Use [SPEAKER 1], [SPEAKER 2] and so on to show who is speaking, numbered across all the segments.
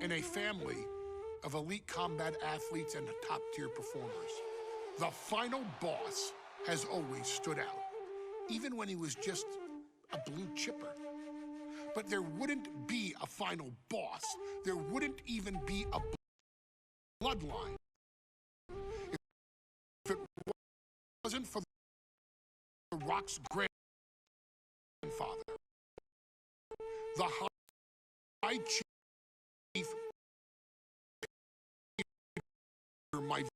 [SPEAKER 1] in a family of elite combat athletes and top-tier performers. The final boss has always stood out, even when he was just a blue chipper. But there wouldn't be a final boss. There wouldn't even be a bloodline if it wasn't for The Rock's grandfather, the High Chief Maivia.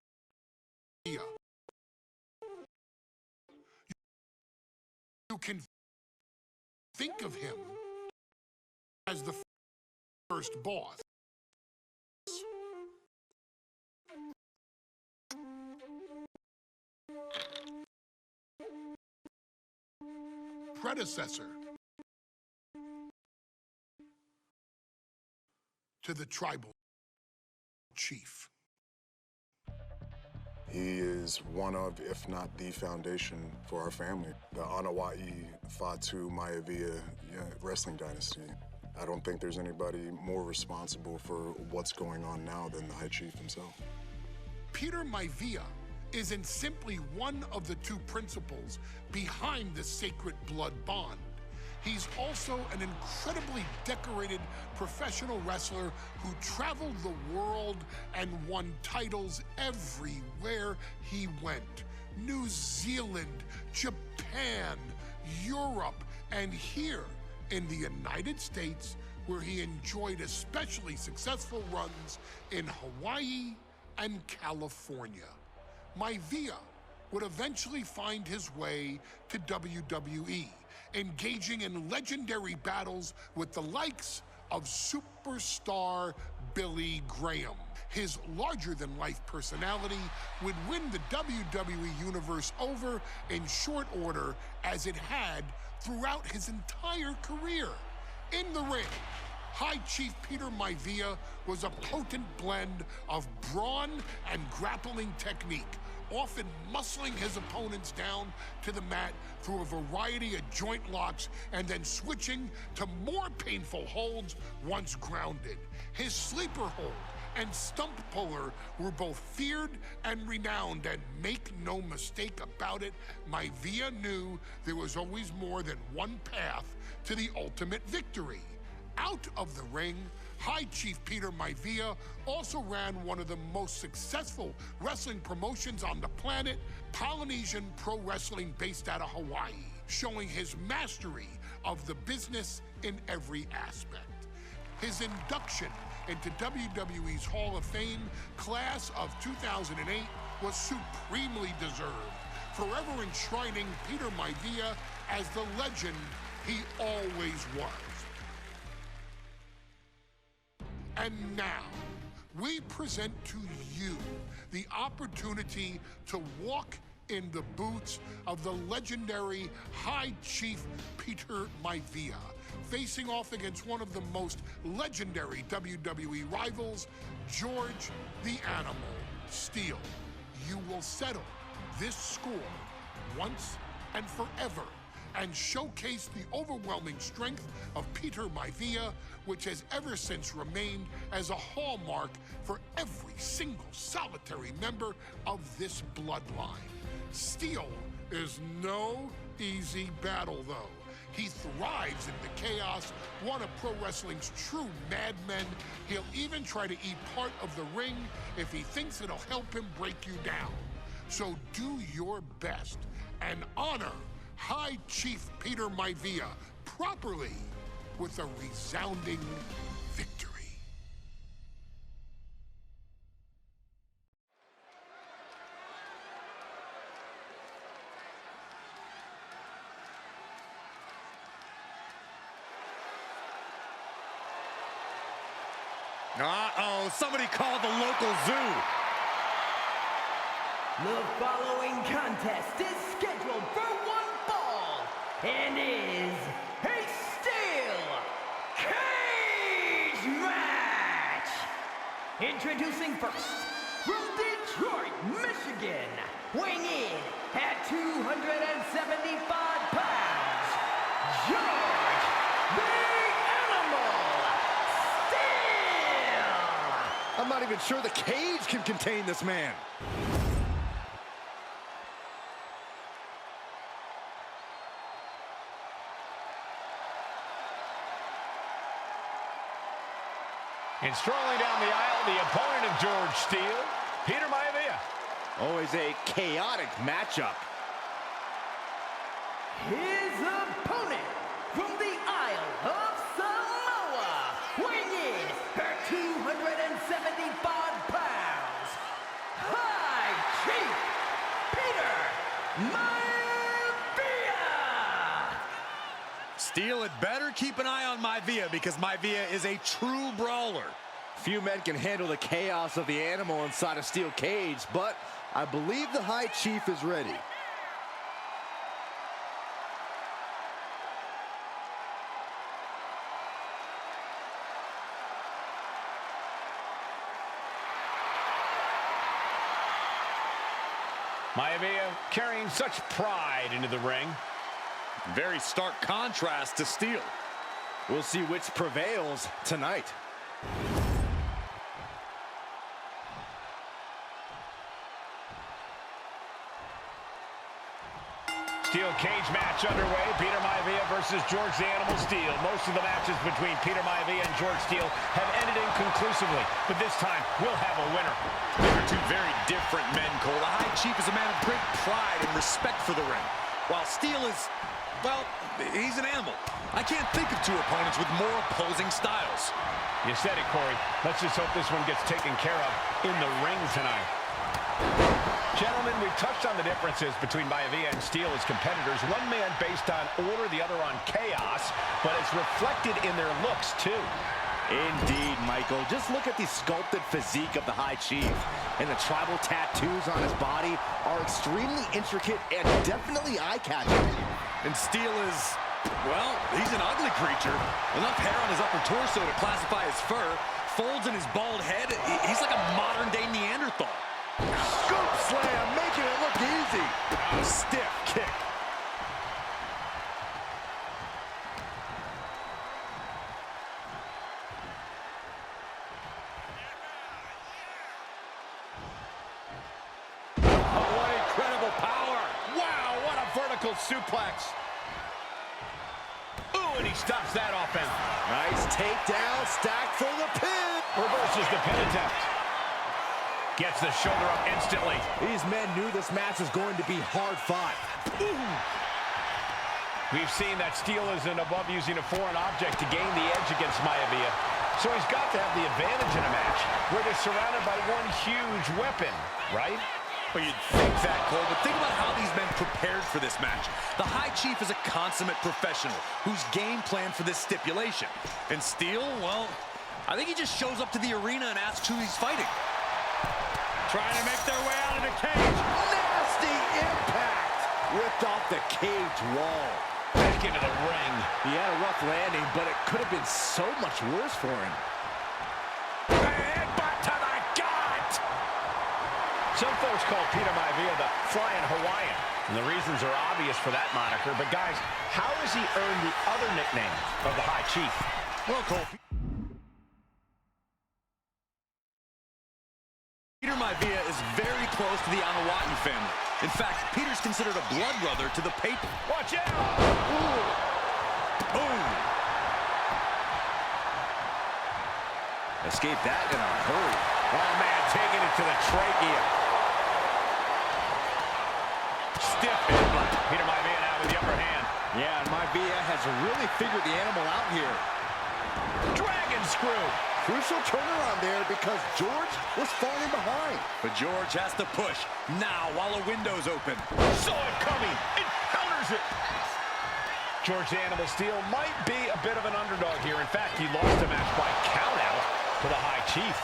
[SPEAKER 1] You can think of him as the first boss. Predecessor to the tribal chief.
[SPEAKER 2] He is one of, if not the foundation for our family. The Anawa'i Fatu Maivia wrestling dynasty. I don't think there's anybody more responsible for what's going on now than the High Chief himself.
[SPEAKER 1] Peter Maivia isn't simply one of the two principals behind the sacred blood bond. He's also an incredibly decorated professional wrestler who traveled the world and won titles everywhere he went. New Zealand, Japan, Europe, and here in the United States, where he enjoyed especially successful runs in Hawaii and California. Maivia would eventually find his way to WWE, engaging in legendary battles with the likes of superstar Billy Graham. His larger-than-life personality would win the WWE Universe over in short order, as it had throughout his entire career. In the ring, High Chief Peter Maivia was a potent blend of brawn and grappling technique, often muscling his opponents down to the mat through a variety of joint locks and then switching to more painful holds once grounded. His sleeper hold and stump puller were both feared and renowned, and make no mistake about it, Maivia knew there was always more than one path to the ultimate victory. Out of the ring, High Chief Peter Maivia also ran one of the most successful wrestling promotions on the planet, Polynesian Pro Wrestling, based out of Hawaii, showing his mastery of the business in every aspect. His induction into WWE's Hall of Fame class of 2008 was supremely deserved, forever enshrining Peter Maivia as the legend he always was. And now, we present to you the opportunity to walk in the boots of the legendary High Chief Peter Maivia, facing off against one of the most legendary WWE rivals, George the Animal Steele. You will settle this score once and forever, and showcase the overwhelming strength of Peter Maivia, which has ever since remained as a hallmark for every single solitary member of this bloodline. Steele is no easy battle, though. He thrives in the chaos, one of pro wrestling's true madmen. He'll even try to eat part of the ring if he thinks it'll help him break you down. So do your best and honor High Chief Peter Maivia properly with a resounding victory.
[SPEAKER 3] Uh-oh, somebody called the local zoo.
[SPEAKER 4] The following contest is scheduled for one fall and is a steel cage match. Introducing first, from Detroit, Michigan, weighing in at 275 pounds, George the Animal Steele.
[SPEAKER 3] I'm not even sure the cage can contain this man.
[SPEAKER 5] And strolling down the aisle, the opponent of George Steele, Peter Maivia.
[SPEAKER 3] Always a chaotic matchup.
[SPEAKER 4] His opponent from the Isle of Samoa, weighing in at 275 pounds, High Chief Peter Maivia!
[SPEAKER 3] Steele had better keep an eye on Maivia because Maivia is a true brawler. Few men can handle the chaos of the animal inside a steel cage, but I believe the High Chief is ready.
[SPEAKER 5] Maivia carrying such pride into the ring.
[SPEAKER 3] Very stark contrast to Steele. We'll see which prevails tonight.
[SPEAKER 5] Steel cage match underway. Peter Maivia versus George the Animal Steele. Most of the matches between Peter Maivia and George Steele have ended inconclusively, but this time we'll have a winner.
[SPEAKER 3] These are two very different men, Cole. The High Chief is a man of great pride and respect for the ring, while Steele is, well, he's an animal. I can't think of two opponents with more opposing styles.
[SPEAKER 5] You said it, Corey. Let's just hope this one gets taken care of in the ring tonight. Gentlemen, we've touched on the differences between Maivia and Steele as competitors. One man based on order, the other on chaos, but it's reflected in their looks, too.
[SPEAKER 3] Indeed, Michael. Just look at the sculpted physique of the High Chief, and the tribal tattoos on his body are extremely intricate and definitely eye-catching. And Steele is, well, he's an ugly creature. Enough hair on his upper torso to classify as fur, folds in his bald head. He's like a modern-day Neanderthal. Scoop slam, making it look easy. Stiff kick. Oh, what incredible power. Wow, what a vertical suplex.
[SPEAKER 5] Ooh, and he stops that offense.
[SPEAKER 3] Nice takedown, stacked for the pin.
[SPEAKER 5] Reverses the pin attempt. Gets the shoulder up instantly.
[SPEAKER 3] These men knew this match was going to be hard-fought.
[SPEAKER 5] We've seen that Steele isn't above using a foreign object to gain the edge against Maivia. So he's got to have the advantage in a match where they're surrounded by one huge weapon, right?
[SPEAKER 3] Well, you'd think that, Cole, but think about how these men prepared for this match. The High Chief is a consummate professional who's game planned for this stipulation. And Steele, well, I think he just shows up to the arena and asks who he's fighting. Trying to make their way out of the cage. Nasty impact. Ripped off the cage wall.
[SPEAKER 5] Back into the ring.
[SPEAKER 3] He had a rough landing, but it could have been so much worse for him.
[SPEAKER 5] Headbutt to the gut. Some folks call Peter Maivia the Flying Hawaiian. And the reasons are obvious for that moniker. But guys, how has he earned the other nickname of the High Chief?
[SPEAKER 3] Well, Cole, Peter Maivia is very close to the Anawati family. In fact, Peter's considered a blood brother to the Papal.
[SPEAKER 5] Watch out!
[SPEAKER 3] Ooh. Boom! Escape that in a hurry.
[SPEAKER 5] Oh, man, taking it to the trachea. Stiff headbutt. Peter Maivia now with the upper hand.
[SPEAKER 3] Yeah, and Maivia has really figured the animal out here.
[SPEAKER 5] Dragon screw.
[SPEAKER 3] Crucial turnaround there because George was falling behind. But George has to push now while a window's open.
[SPEAKER 5] Saw it coming and counters it. George the Animal Steele might be a bit of an underdog here. In fact, he lost the match by countout to the High Chief.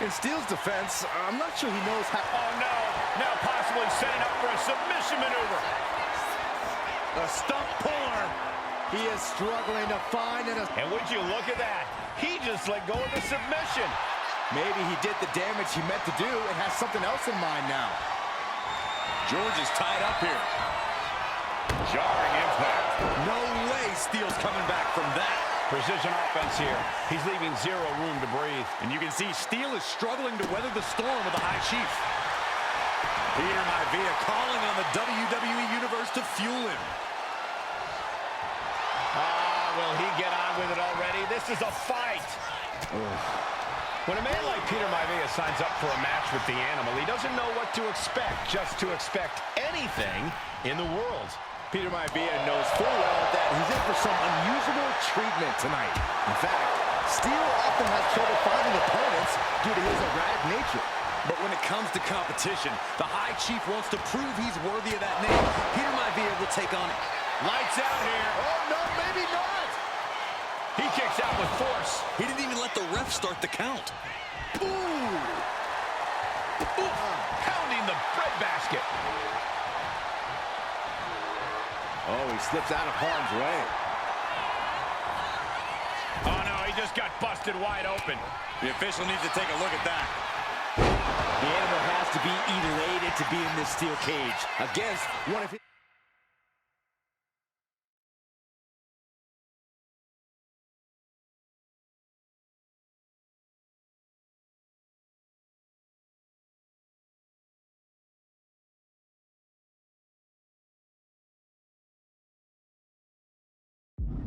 [SPEAKER 3] In Steele's defense, I'm not sure he knows how.
[SPEAKER 5] Oh, no. Now possibly setting up for a submission maneuver.
[SPEAKER 3] A stump puller. He is struggling to find it.
[SPEAKER 5] And would you look at that? He just let go of the submission.
[SPEAKER 3] Maybe he did the damage he meant to do and has something else in mind now. George is tied up here.
[SPEAKER 5] Jarring impact.
[SPEAKER 3] No way Steele's coming back from that.
[SPEAKER 5] Precision offense here. He's leaving zero room to breathe.
[SPEAKER 3] And you can see Steele is struggling to weather the storm with the High Chief. Peter Maivia calling on the WWE Universe to fuel him.
[SPEAKER 5] Will he get on with it already? This is a fight. When a man like Peter Maivia signs up for a match with the Animal, he doesn't know what to expect, just to expect anything in the world.
[SPEAKER 3] Peter Maivia knows full well that he's in for some unusual treatment tonight. In fact, Steele often has trouble finding opponents due to his erratic nature. But when it comes to competition, the High Chief wants to prove he's worthy of that name. Peter Maivia will take on it.
[SPEAKER 5] Lights out here.
[SPEAKER 3] Oh, no, maybe not.
[SPEAKER 5] He kicks out with force.
[SPEAKER 3] He didn't even let the ref start the count.
[SPEAKER 5] Ooh. Pounding the breadbasket.
[SPEAKER 3] Oh, he slips out of harm's way.
[SPEAKER 5] Oh, no, he just got busted wide open.
[SPEAKER 3] The official needs to take a look at that.
[SPEAKER 6] The Animal has to be elated to be in this steel cage
[SPEAKER 3] Against one of his...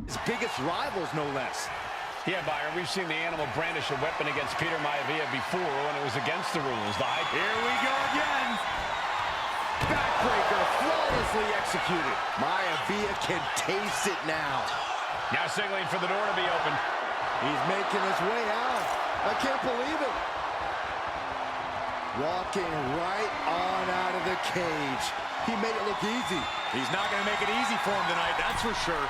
[SPEAKER 3] his biggest rivals, no less.
[SPEAKER 5] Yeah, Byron, we've seen the Animal brandish a weapon against Peter Maivia before when it was against the rules.
[SPEAKER 3] Here we go again. Backbreaker flawlessly executed. Maivia can taste it now.
[SPEAKER 5] Now signaling for the door to be opened.
[SPEAKER 3] He's making his way out. I can't believe it. Walking right on out of the cage. He made it look easy. He's not going to make it easy for him tonight, that's for sure.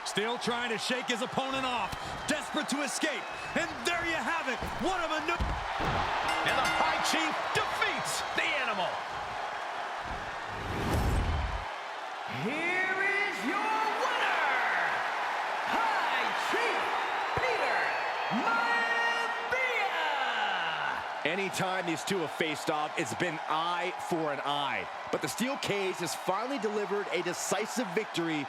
[SPEAKER 3] Still trying to shake his opponent off. Desperate to escape. And there you have it. What a maneuver.
[SPEAKER 5] And the High Chief defeats the Animal.
[SPEAKER 4] Here is your winner, High Chief Peter Maivia.
[SPEAKER 3] Anytime these two have faced off, it's been eye for an eye. But the steel cage has finally delivered a decisive victory